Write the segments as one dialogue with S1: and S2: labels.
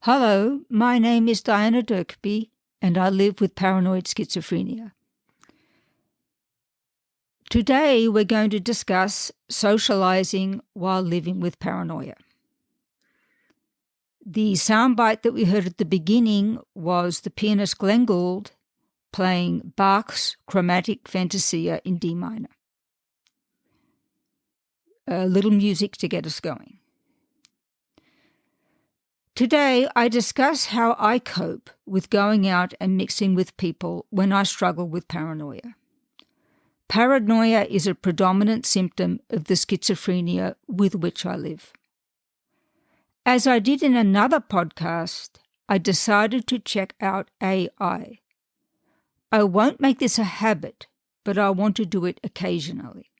S1: Hello, my name is Diana Dirkby, and I live with paranoid schizophrenia. Today we're going to discuss socializing while living with paranoia. The soundbite that we heard at the beginning was the pianist Glenn Gould playing Bach's Chromatic Fantasia in D minor. A little music to get us going. Today, I discuss how I cope with going out and mixing with people when I struggle with paranoia. Paranoia is a predominant symptom of the schizophrenia with which I live. As I did in another podcast, I decided to check out AI. I won't make this a habit, but I want to do it occasionally.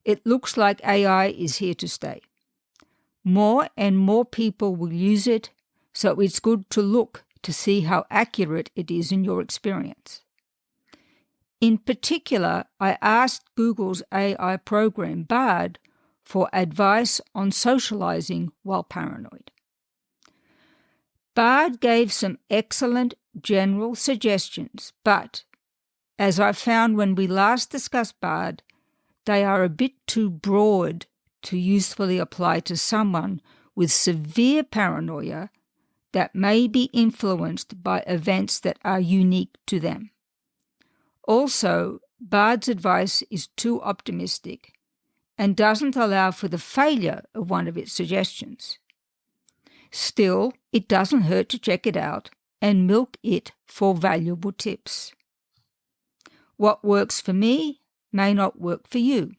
S1: It looks like AI is here to stay. More and more people will use it, so it's good to look to see how accurate it is in your experience. In particular, I asked Google's AI program, Bard, for advice on socializing while paranoid. Bard gave some excellent general suggestions, but, as I found when we last discussed Bard, they are a bit too broad to usefully apply to someone with severe paranoia that may be influenced by events that are unique to them. Also, Bard's advice is too optimistic and doesn't allow for the failure of one of its suggestions. Still, it doesn't hurt to check it out and milk it for valuable tips. What works for me may not work for you.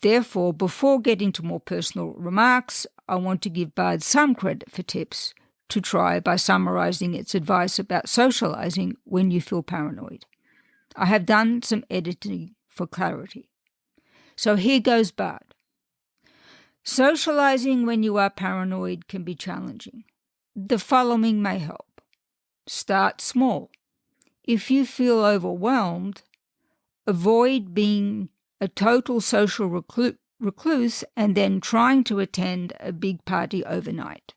S1: Therefore, before getting to more personal remarks, I want to give Bard some credit for tips to try by summarizing its advice about socializing when you feel paranoid. I have done some editing for clarity. So here goes Bard. Socializing when you are paranoid can be challenging. The following may help. Start small. If you feel overwhelmed, avoid being a total social recluse and then trying to attend a big party overnight.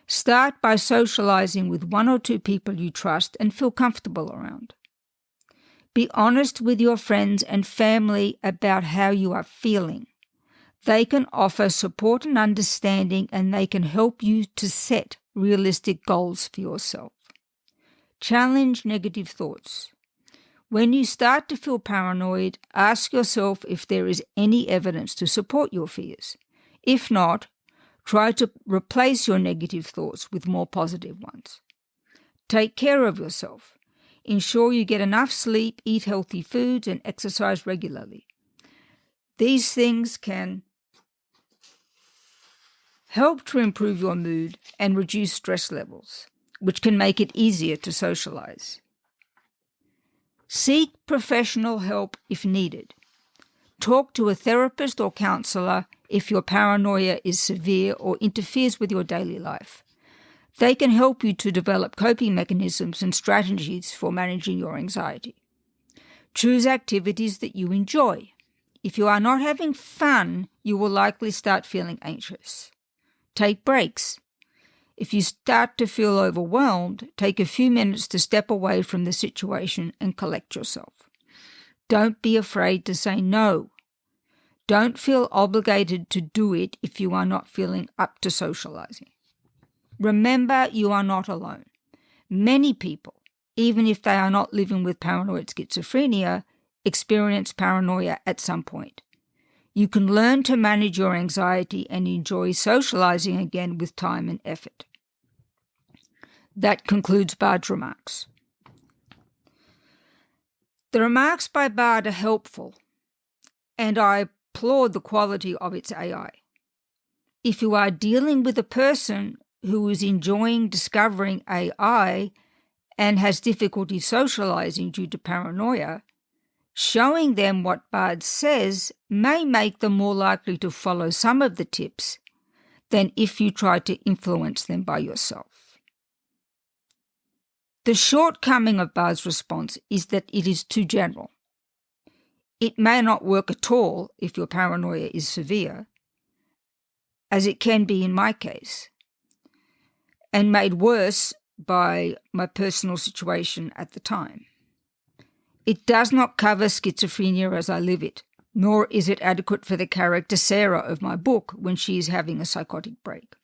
S1: Start by socializing with one or two people you trust and feel comfortable around. Be honest with your friends and family about how you are feeling. They can offer support and understanding, and they can help you to set realistic goals for yourself. Challenge negative thoughts. When you start to feel paranoid, ask yourself if there is any evidence to support your fears. If not, try to replace your negative thoughts with more positive ones. Take care of yourself. Ensure you get enough sleep, eat healthy foods, and exercise regularly. These things can help to improve your mood and reduce stress levels, which can make it easier to socialize. Seek professional help if needed. Talk to a therapist or counselor if your paranoia is severe or interferes with your daily life. They can help you to develop coping mechanisms and strategies for managing your anxiety. Choose activities that you enjoy. If you are not having fun, you will likely start feeling anxious. Take breaks. If you start to feel overwhelmed, take a few minutes to step away from the situation and collect yourself. Don't be afraid to say no. Don't feel obligated to do it if you are not feeling up to socializing. Remember, you are not alone. Many people, even if they are not living with paranoid schizophrenia, experience paranoia at some point. You can learn to manage your anxiety and enjoy socializing again with time and effort. That concludes Bard's remarks. The remarks by Bard are helpful, and I applaud the quality of its AI. If you are dealing with a person who is enjoying discovering AI and has difficulty socializing due to paranoia, showing them what Bard says may make them more likely to follow some of the tips than if you try to influence them by yourself. The shortcoming of Bard's response is that it is too general. It may not work at all if your paranoia is severe, as it can be in my case. and made worse by my personal situation at the time. It does not cover schizophrenia as I live it, nor is it adequate for the character Sarah of my book when she is having a psychotic break.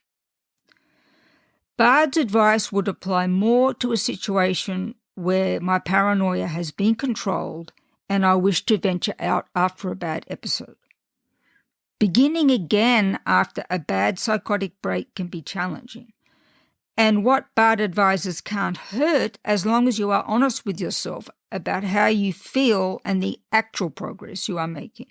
S1: Bard's advice would apply more to a situation where my paranoia has been controlled and I wish to venture out after a bad episode. Beginning again after a bad psychotic break can be challenging, and what Bard advises can't hurt as long as you are honest with yourself about how you feel and the actual progress you are making.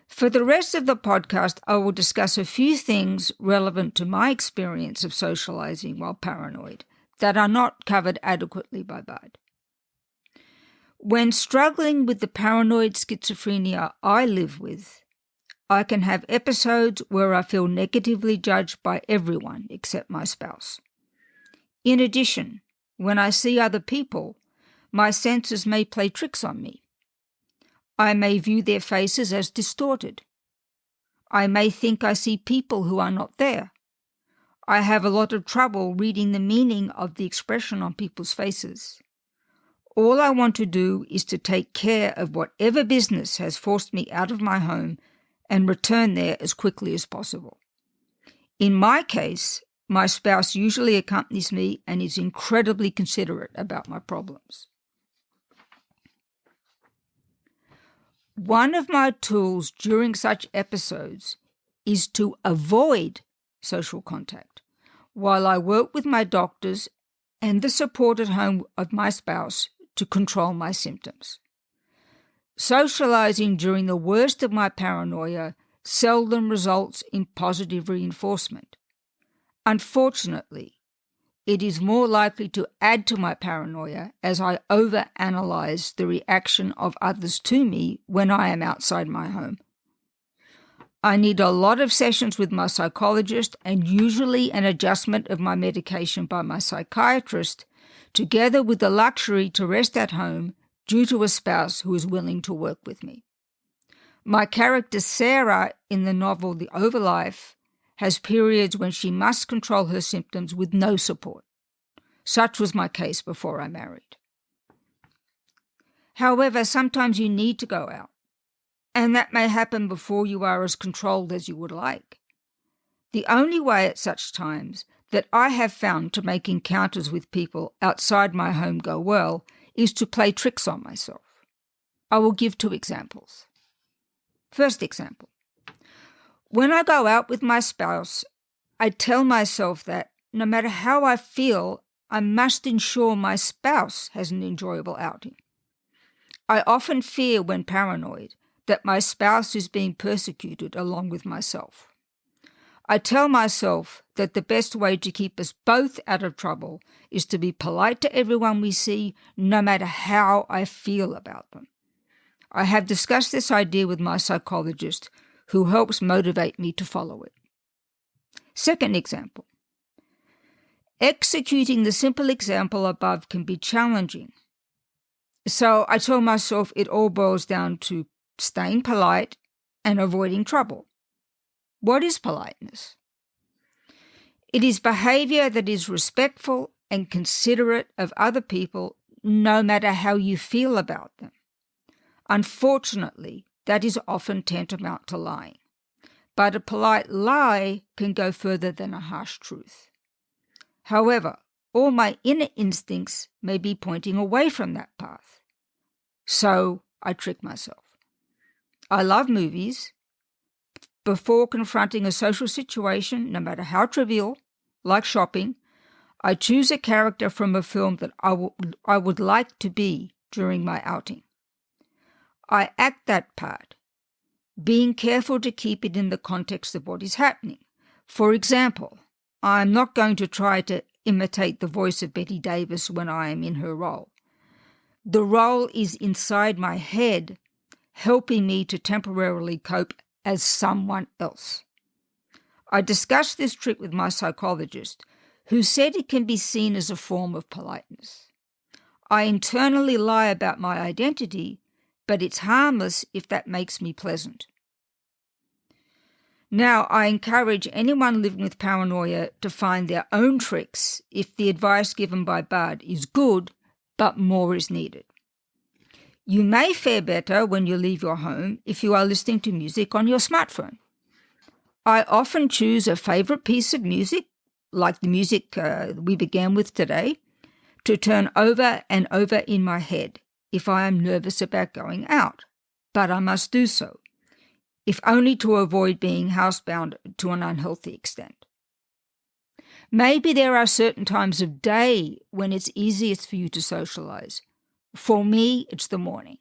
S1: For the rest of the podcast, I will discuss a few things relevant to my experience of socializing while paranoid that are not covered adequately by Bard. When struggling with the paranoid schizophrenia I live with, I can have episodes where I feel negatively judged by everyone except my spouse. In addition, when I see other people, my senses may play tricks on me. I may view their faces as distorted. I may think I see people who are not there. I have a lot of trouble reading the meaning of the expression on people's faces. All I want to do is to take care of whatever business has forced me out of my home and return there as quickly as possible. In my case, my spouse usually accompanies me and is incredibly considerate about my problems. One of my tools during such episodes is to avoid social contact while I work with my doctors and the support at home of my spouse to control my symptoms. Socializing during the worst of my paranoia seldom results in positive reinforcement. Unfortunately, it is more likely to add to my paranoia as I overanalyze the reaction of others to me when I am outside my home. I need a lot of sessions with my psychologist and usually an adjustment of my medication by my psychiatrist, together with the luxury to rest at home due to a spouse who is willing to work with me. My character Sarah in the novel The Overlife has periods when she must control her symptoms with no support. Such was my case before I married. However, sometimes you need to go out, and that may happen before you are as controlled as you would like. The only way at such times that I have found to make encounters with people outside my home go well is to play tricks on myself. I will give 2 examples. First example. When I go out with my spouse, I tell myself that no matter how I feel, I must ensure my spouse has an enjoyable outing. I often fear, when paranoid, that my spouse is being persecuted along with myself. I tell myself that the best way to keep us both out of trouble is to be polite to everyone we see, no matter how I feel about them. I have discussed this idea with my psychologist, who helps motivate me to follow it. Second example. Executing the simple example above can be challenging. So I tell myself it all boils down to staying polite and avoiding trouble. What is politeness? It is behavior that is respectful and considerate of other people, no matter how you feel about them. Unfortunately, that is often tantamount to lying. But a polite lie can go further than a harsh truth. However, all my inner instincts may be pointing away from that path. So I trick myself. I love movies. Before confronting a social situation, no matter how trivial, like shopping, I choose a character from a film that I would like to be during my outing. I act that part, being careful to keep it in the context of what is happening. For example, I'm not going to try to imitate the voice of Betty Davis when I am in her role. The role is inside my head, helping me to temporarily cope as someone else. I discussed this trick with my psychologist, who said it can be seen as a form of politeness. I internally lie about my identity, but it's harmless if that makes me pleasant. Now, I encourage anyone living with paranoia to find their own tricks if the advice given by Bud is good, but more is needed. You may fare better when you leave your home if you are listening to music on your smartphone. I often choose a favorite piece of music, like the music we began with today, to turn over and over in my head if I am nervous about going out, but I must do so, if only to avoid being housebound to an unhealthy extent. Maybe there are certain times of day when it's easiest for you to socialize. For me, it's the morning.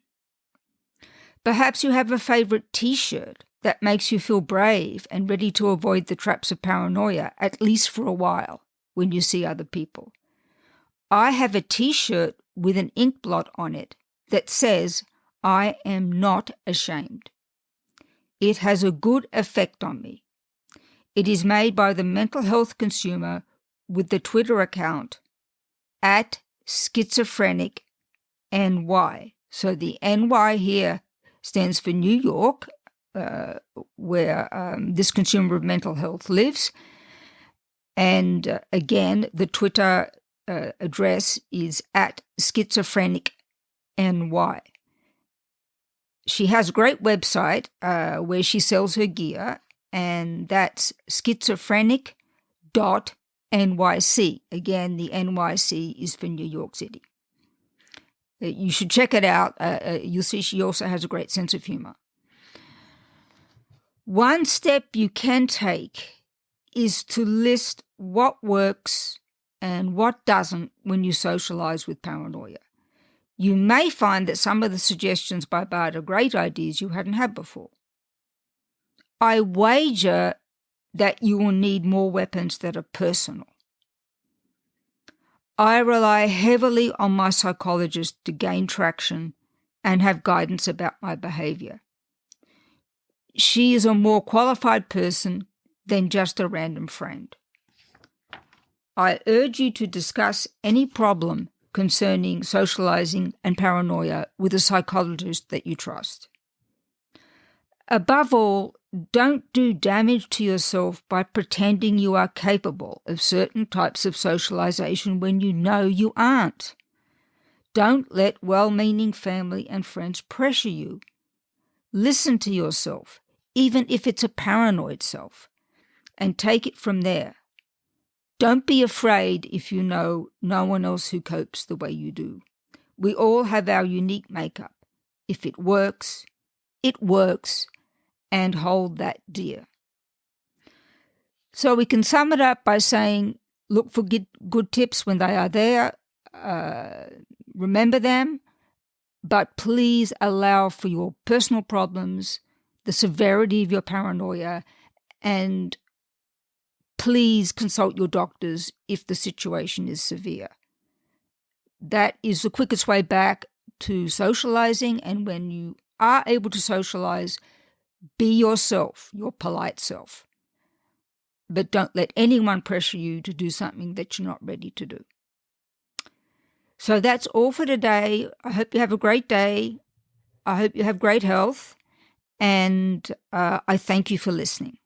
S1: Perhaps you have a favorite T-shirt that makes you feel brave and ready to avoid the traps of paranoia, at least for a while, when you see other people. I have a T-shirt with an ink blot on it that says, "I am not ashamed." It has a good effect on me. It is made by the mental health consumer with the Twitter account at schizophrenic NY. So the NY here stands for New York, where this consumer of mental health lives. And again, the Twitter address is at schizophrenic NY. She has a great website where she sells her gear, and that's schizophrenic.nyc. Again, the NYC is for New York City. You should check it out. You'll see she also has a great sense of humor. One step you can take is to list what works and what doesn't when you socialize with paranoia. You may find that some of the suggestions by Bard are great ideas you hadn't had before. I wager that you will need more weapons that are personal. I rely heavily on my psychologist to gain traction and have guidance about my behavior. She is a more qualified person than just a random friend. I urge you to discuss any problem concerning socializing and paranoia with a psychologist that you trust. Above all, don't do damage to yourself by pretending you are capable of certain types of socialization when you know you aren't. Don't let well-meaning family and friends pressure you. Listen to yourself, even if it's a paranoid self, and take it from there. Don't be afraid if you know no one else who copes the way you do. We all have our unique makeup. If it works, and hold that dear. So we can sum it up by saying, look for good tips when they are there. Remember them, but please allow for your personal problems, the severity of your paranoia, and please consult your doctors if the situation is severe. That is the quickest way back to socializing, and when you are able to socialize, be yourself, your polite self. But don't let anyone pressure you to do something that you're not ready to do. So that's all for today. I hope you have a great day. I hope you have great health. And I thank you for listening.